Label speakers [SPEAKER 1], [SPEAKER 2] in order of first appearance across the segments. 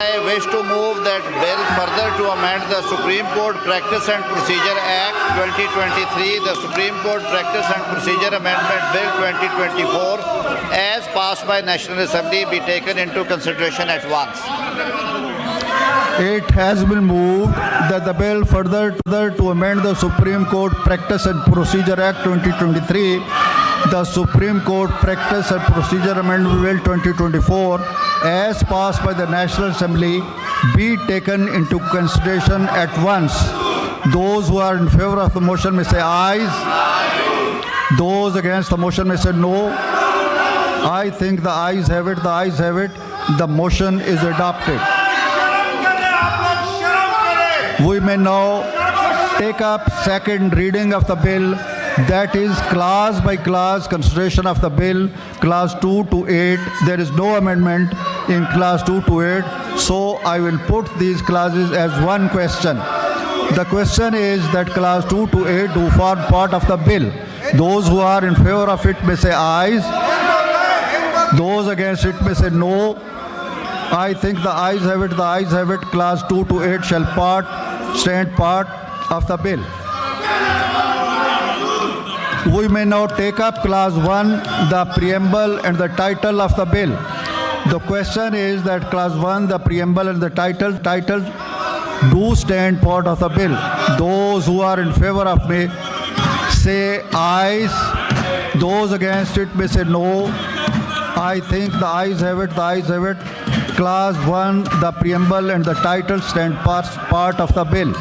[SPEAKER 1] I wish to move that bill further to amend the Supreme Court Practice and Procedure Act 2023, the Supreme Court Practice and Procedure Amendment Bill 2024, as passed by National Assembly, be taken into consideration at once.
[SPEAKER 2] It has been moved that the bill further to amend the Supreme Court Practice and Procedure Act 2023, the Supreme Court Practice and Procedure Amendment Bill 2024, as passed by the National Assembly, be taken into consideration at once. Those who are in favor of the motion may say ayes. Those against the motion may say no. I think the ayes have it. The ayes have it. The motion is adopted. We may now take up second reading of the bill, that is class by class consideration of the bill, class 2 to 8. There is no amendment in class 2 to 8, so I will put these classes as one question. The question is that class 2 to 8 do form part of the bill. Those who are in favor of it may say ayes. Those against it may say no. I think the ayes have it. The ayes have it. Class 2 to 8 shall stand part of the bill. We may now take up class 1, the preamble and the title of the bill. The question is that class 1, the preamble and the title do stand part of the bill. Those who are in favor of me say ayes. Those against it may say no. I think the ayes have it. The ayes have it. Class 1, the preamble and the title stand part of the bill.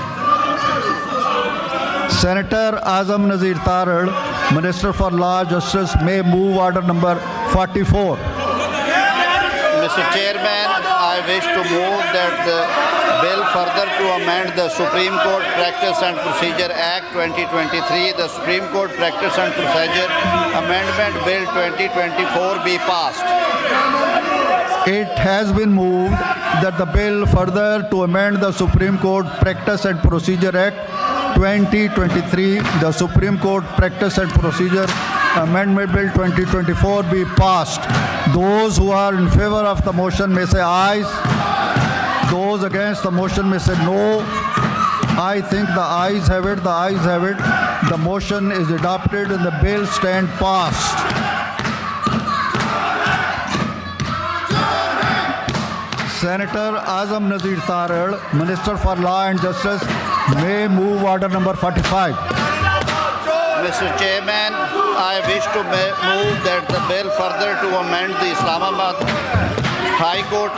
[SPEAKER 2] Senator Azam Nazir Taral, Minister for Law, Justice, may move order number 44.
[SPEAKER 1] Mr. Chairman, I wish to move that the bill further to amend the Supreme Court Practice and Procedure Act 2023, the Supreme Court Practice and Procedure Amendment Bill 2024 be passed.
[SPEAKER 2] It has been moved that the bill further to amend the Supreme Court Practice and Procedure Act 2023, the Supreme Court Practice and Procedure Amendment Bill 2024 be passed. Those who are in favor of the motion may say ayes. Those against the motion may say no. I think the ayes have it. The ayes have it. The motion is adopted and the bill stand passed. Senator Azam Nazir Taral, Minister for Law and Justice, may move order number 45.
[SPEAKER 1] Mr. Chairman, I wish to move that the bill further to amend the Islamabad High Court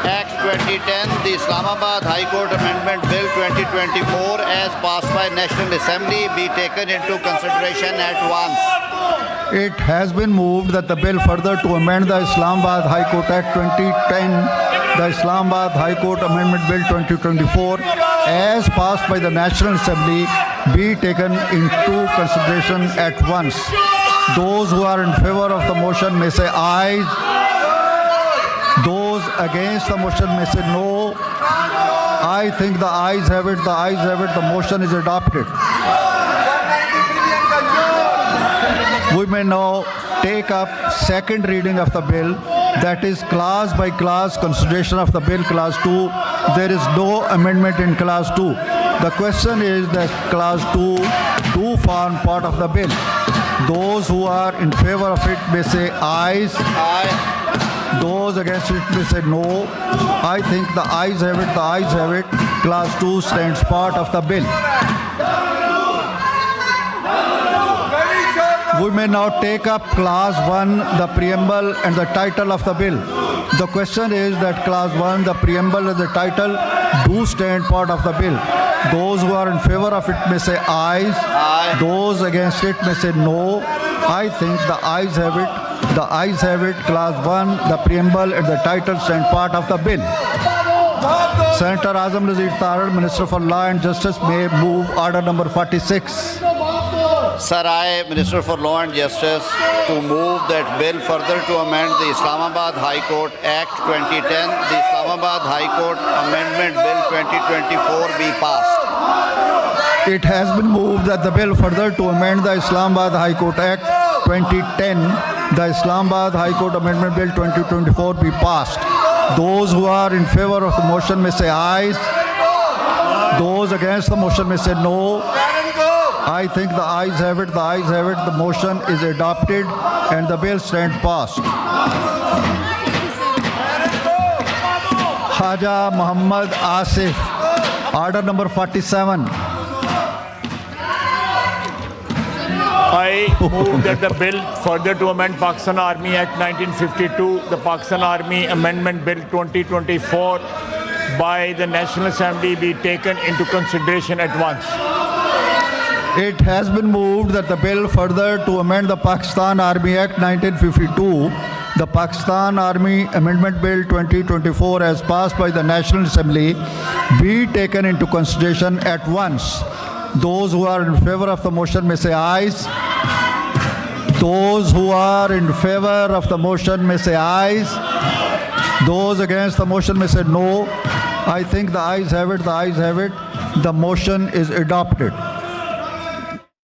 [SPEAKER 1] Act 2010, the Islamabad High Court Amendment Bill 2024, as passed by National Assembly, be taken into consideration at once.
[SPEAKER 2] It has been moved that the bill further to amend the Islamabad High Court Act 2010, the Islamabad High Court Amendment Bill 2024, as passed by the National Assembly, be taken into consideration at once. Those who are in favor of the motion may say ayes. Those against the motion may say no. I think the ayes have it. The ayes have it. The motion is adopted. We may now take up second reading of the bill, that is class by class consideration of the bill, class 2. There is no amendment in class 2. The question is that class 2 do form part of the bill. Those who are in favor of it may say ayes.
[SPEAKER 1] Aye.
[SPEAKER 2] Those against it may say no. I think the ayes have it. The ayes have it. Class 2 stands part of the bill. We may now take up class 1, the preamble and the title of the bill. The question is that class 1, the preamble and the title do stand part of the bill. Those who are in favor of it may say ayes.
[SPEAKER 1] Aye.
[SPEAKER 2] Those against it may say no. I think the ayes have it. The ayes have it. Class 1, the preamble and the title stand part of the bill. Senator Azam Nazir Taral, Minister for Law and Justice, may move order number 46.
[SPEAKER 1] Sir, I, Minister for Law and Justice, to move that bill further to amend the Islamabad High Court Act 2010, the Islamabad High Court Amendment Bill 2024 be passed.
[SPEAKER 2] It has been moved that the bill further to amend the Islamabad High Court Act 2010, the Islamabad High Court Amendment Bill 2024 be passed. Those who are in favor of the motion may say ayes. Those against the motion may say no. I think the ayes have it, the ayes have it. The motion is adopted and the bill stands passed. Khaja Muhammad Asif, order number 47.
[SPEAKER 3] I move that the bill further to amend Pakistan Army Act 1952, the Pakistan Army Amendment Bill 2024 by the National Assembly be taken into consideration at once.
[SPEAKER 2] It has been moved that the bill further to amend the Pakistan Army Act 1952, the Pakistan Army Amendment Bill 2024 as passed by the National Assembly be taken into consideration at once. Those who are in favor of the motion may say ayes. Those who are in favor of the motion may say ayes. Those against the motion may say no. I think the ayes have it, the ayes have it. The motion is adopted.